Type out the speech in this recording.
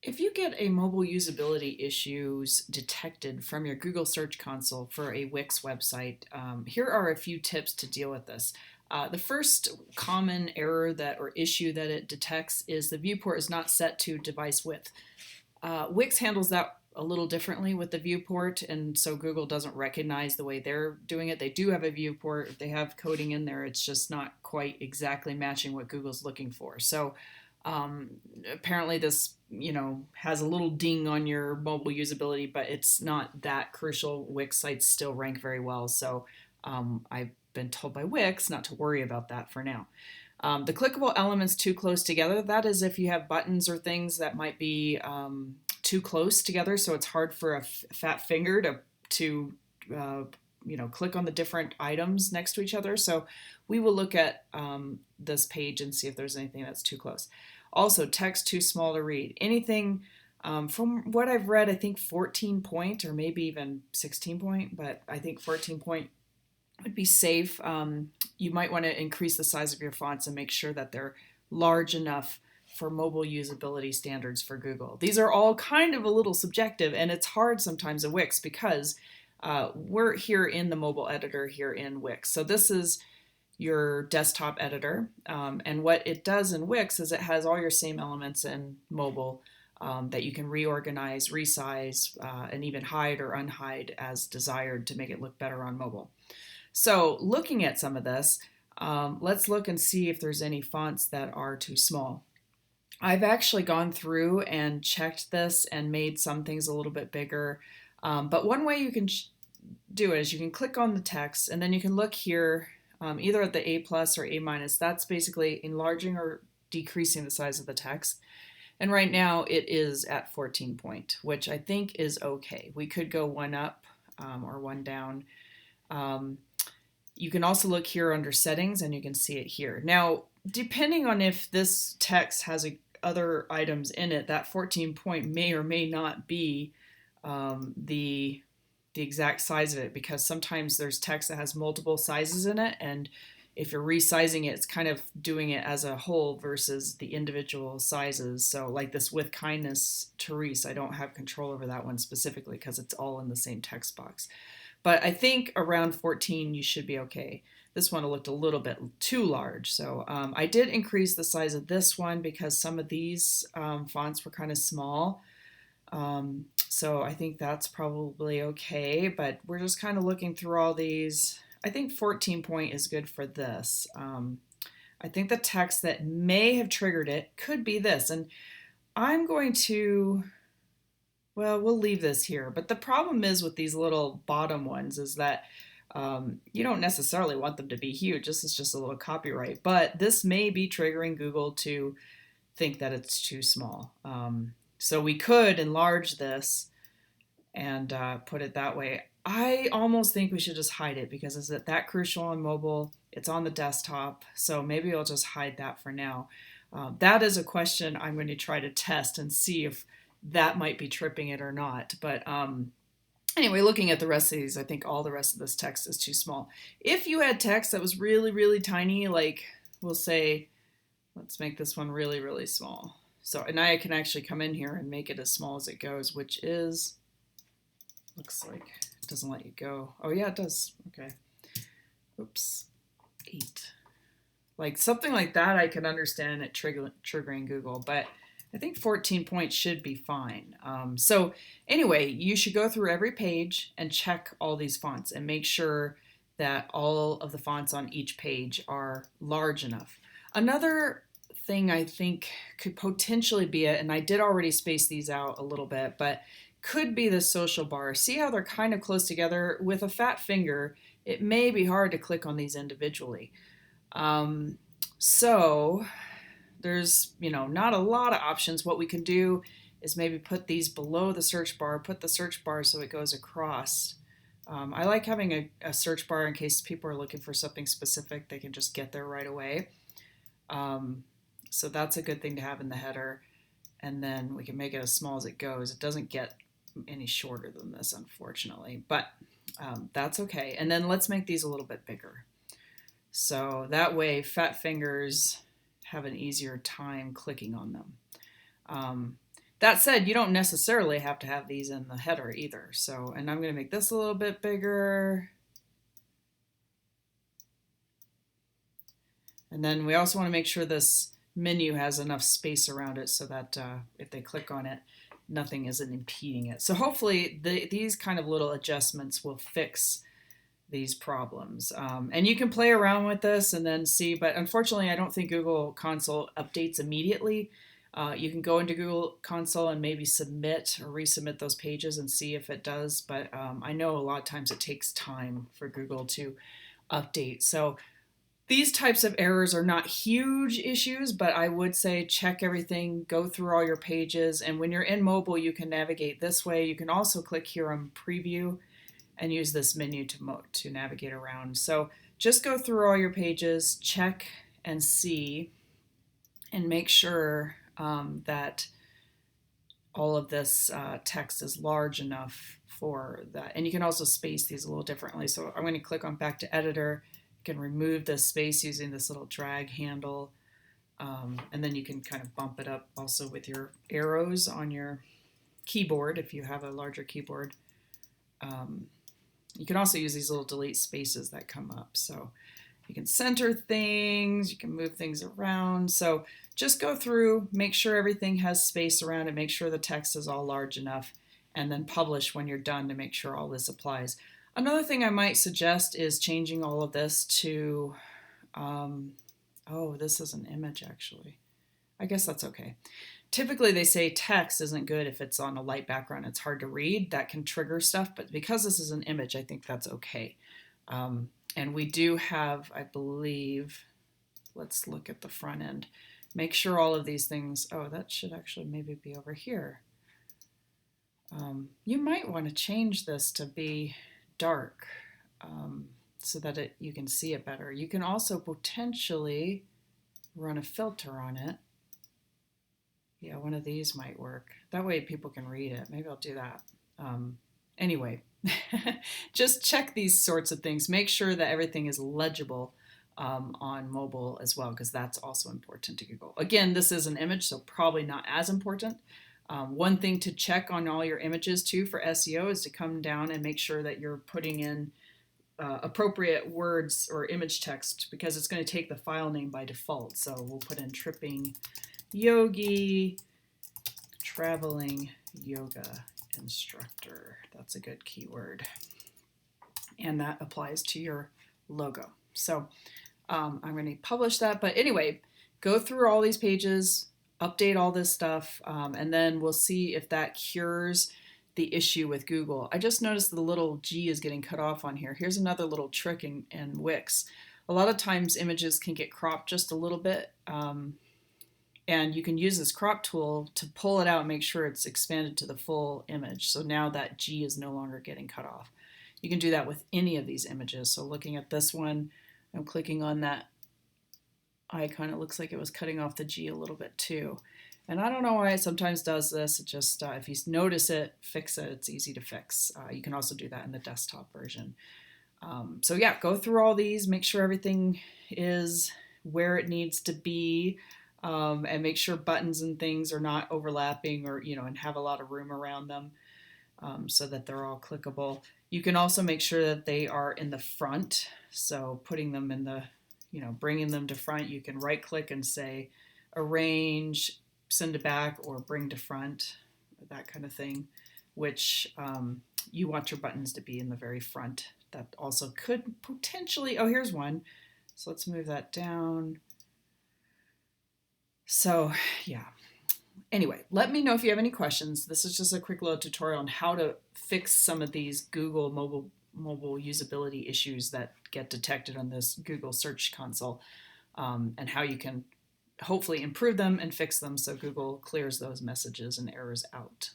If you get a mobile usability issues detected from your Google Search Console for a Wix website, here are a few tips to deal with this. The first common error that or issue that it detects is the viewport is not set to device width. Wix handles that a little differently with the viewport, and so Google doesn't recognize the way they're doing it. They do have a viewport, they have coding in there, it's just not quite exactly matching what Google's looking for. So um, apparently this has a little ding on your mobile usability, but it's not that crucial. Wix sites still rank very well, so I've been told by Wix not to worry about that for now. The clickable elements too close together, that is if you have buttons or things that might be too close together, so it's hard for a fat finger to uh, click on the different items next to each other. So we will look at this page and see if there's anything that's too close. Also, text too small to read. Anything from what I've read, I think 14 point or maybe even 16 point, but I think 14 point would be safe. You might want to increase the size of your fonts and make sure that they're large enough for mobile usability standards for Google. These are all kind of a little subjective, and it's hard sometimes at Wix because we're here in the mobile editor here in Wix. So this is your desktop editor, and what it does in Wix is it has all your same elements in mobile that you can reorganize, resize, and even hide or unhide as desired to make it look better on mobile. So looking at some of this, let's look and see if there's any fonts that are too small. I've actually gone through and checked this and made some things a little bit bigger. But one way you can do it is you can click on the text and then you can look here either at the A plus or A minus. That's basically enlarging or decreasing the size of the text. And right now it is at 14 point, which I think is okay. We could go one up or one down. You can also look here under settings and you can see it here. Now, depending on if this text has other items in it, that 14 point may or may not be the exact size of it, because sometimes there's text that has multiple sizes in it, and if you're resizing it, it's kind of doing it as a whole versus the individual sizes. So like this with kindness, Therese, I don't have control over that one specifically because it's all in the same text box. But I think around 14 you should be okay. This one looked a little bit too large. So I did increase the size of this one because some of these fonts were kind of small. So I think that's probably okay, but we're just kind of looking through all these. I think 14 point is good for this. I think the text that may have triggered it could be this. And I'm going to, well, we'll leave this here. But the problem is with these little bottom ones is that you don't necessarily want them to be huge. This is just a little copyright. But this may be triggering Google to think that it's too small. So we could enlarge this and put it that way. I almost think we should just hide it because is it that crucial on mobile? It's on the desktop, so maybe I'll just hide that for now. That is a question I'm going to try to test and see if that might be tripping it or not. But anyway, looking at the rest of these, I think all the rest of this text is too small. If you had text that was really, really tiny, like we'll say, let's make this one really, really small. So, and I can actually come in here and make it as small as it goes, which is, looks like it doesn't let you go. Oh yeah, it does. Okay. Oops. 8. Like something like that I can understand it triggering Google, but I think 14 points should be fine. So anyway, you should go through every page and check all these fonts and make sure that all of the fonts on each page are large enough. Another thing I think could potentially be it, and I did already space these out a little bit, but could be the social bar. See how they're kind of close together? With a fat finger, it may be hard to click on these individually. So there's, not a lot of options. What we can do is maybe put these below the search bar, put the search bar so it goes across. I like having a search bar in case people are looking for something specific, they can just get there right away. So that's a good thing to have in the header. And then we can make it as small as it goes. It doesn't get any shorter than this, unfortunately, but that's okay. And then let's make these a little bit bigger. So that way fat fingers have an easier time clicking on them. That said, you don't necessarily have to have these in the header either. So, and I'm going to make this a little bit bigger. And then we also want to make sure this menu has enough space around it so that if they click on it, nothing isn't impeding it. So hopefully these kind of little adjustments will fix these problems. And you can play around with this and then see, but unfortunately I don't think Google Console updates immediately. You can go into Google Console and maybe submit or resubmit those pages and see if it does, but I know a lot of times it takes time for Google to update. So these types of errors are not huge issues, but I would say check everything, go through all your pages, and when you're in mobile, you can navigate this way. You can also click here on preview and use this menu to navigate around. So just go through all your pages, check and see, and make sure that all of this text is large enough for that. And you can also space these a little differently. So I'm going to click on back to editor. You can remove this space using this little drag handle. And then you can kind of bump it up also with your arrows on your keyboard if you have a larger keyboard. You can also use these little delete spaces that come up. So you can center things, you can move things around. So just go through, make sure everything has space around it, make sure the text is all large enough, and then publish when you're done to make sure all this applies. Another thing I might suggest is changing all of this to, oh, this is an image actually. I guess that's okay. Typically they say text isn't good if it's on a light background, it's hard to read, that can trigger stuff, but because this is an image, I think that's okay. And we do have, I believe, let's look at the front end. Make sure all of these things, oh, that should actually maybe be over here. You might want to change this to be dark so that you can see it better. You can also potentially run a filter on it. Yeah, one of these might work. That way people can read it. Maybe I'll do that. Anyway, just check these sorts of things. Make sure that everything is legible on mobile as well, because that's also important to Google. Again, this is an image, so probably not as important. One thing to check on all your images too for SEO is to come down and make sure that you're putting in appropriate words or image text, because it's going to take the file name by default. So we'll put in tripping yogi, traveling yoga instructor. That's a good keyword. And that applies to your logo. So I'm going to publish that. But anyway, go through all these pages, update all this stuff, and then we'll see if that cures the issue with Google. I just noticed the little G is getting cut off on here. Here's another little trick in Wix. A lot of times images can get cropped just a little bit, and you can use this crop tool to pull it out and make sure it's expanded to the full image. So now that G is no longer getting cut off. You can do that with any of these images. So looking at this one, I'm clicking on that icon. It looks like it was cutting off the G a little bit too. And I don't know why it sometimes does this. It just, if you notice it, fix it. It's easy to fix. You can also do that in the desktop version. So yeah, go through all these, make sure everything is where it needs to be, and make sure buttons and things are not overlapping or, and have a lot of room around them, so that they're all clickable. You can also make sure that they are in the front. So putting them in the, bringing them to front, you can right click and say arrange, send it back, or bring to front, that kind of thing, which you want your buttons to be in the very front. That also could potentially, oh, here's one. So let's move that down. So yeah. Anyway, let me know if you have any questions. This is just a quick little tutorial on how to fix some of these Google mobile usability issues that get detected on this Google Search Console, and how you can hopefully improve them and fix them so Google clears those messages and errors out.